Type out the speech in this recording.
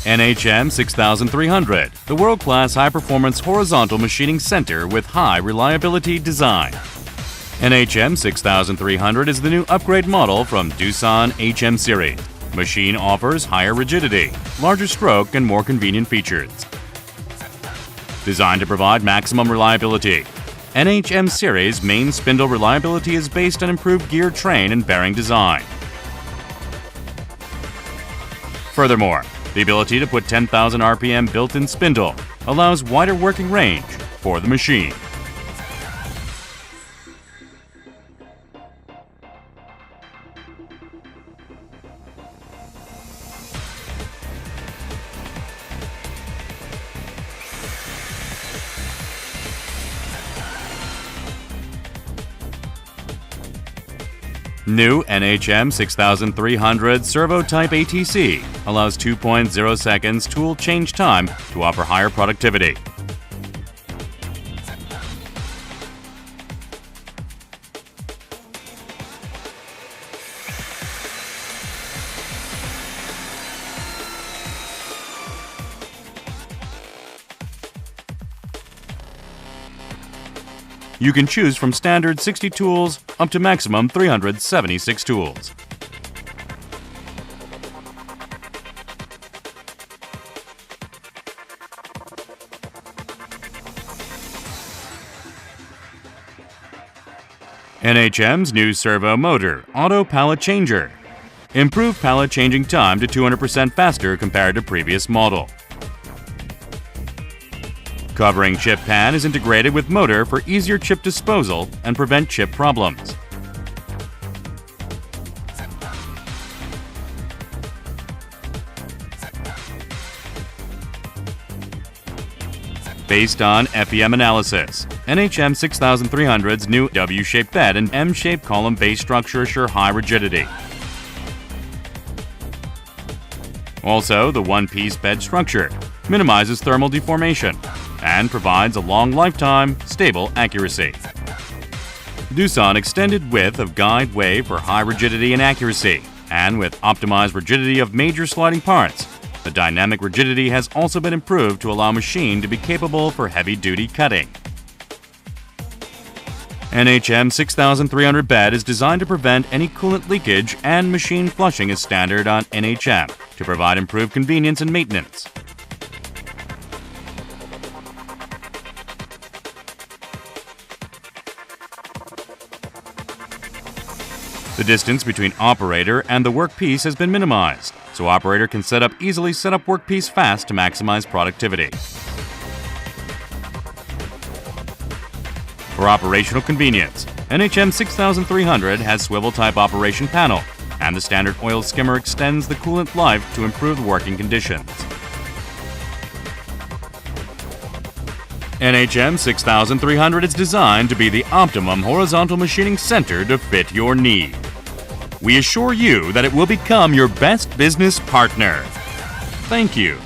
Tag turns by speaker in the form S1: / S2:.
S1: NHM 6300, the world-class high-performance horizontal machining center with high reliability design. NHM 6300 is the new upgrade model from Doosan NHM series. Machine offers higher rigidity, larger stroke, and more convenient features. Designed to provide maximum reliability, NHM series main spindle reliability is based on improved gear train and bearing design. Furthermore, the ability to put 10,000 RPM built-in spindle allows wider working range for the machine. New NHM 6300 Servo Type ATC allows 2.0 seconds tool change time to offer higher productivity. You can choose from standard 60 tools up to maximum 376 tools. NHM's new servo motor auto pallet changer. Improved pallet changing time to 200% faster compared to previous model. Covering chip pan is integrated with motor for easier chip disposal and prevent chip problems. Based on FEM analysis, NHM 6300's new W-shaped bed and M-shaped column base structure assure high rigidity. Also, the one-piece bed structure minimizes thermal deformation and provides a long lifetime, stable accuracy. Doosan extended width of guide way for high rigidity and accuracy, and with optimized rigidity of major sliding parts. The dynamic rigidity has also been improved to allow machine to be capable for heavy-duty cutting. NHM 6300 bed is designed to prevent any coolant leakage, and machine flushing is standard on NHM to provide improved convenience and maintenance. The distance between operator and the workpiece has been minimized, so operator can easily set up workpiece fast to maximize productivity. For operational convenience, NHM 6300 has swivel-type operation panel, and the standard oil skimmer extends the coolant life to improve working conditions. NHM 6300 is designed to be the optimum horizontal machining center to fit your need. We assure you that it will become your best business partner. Thank you.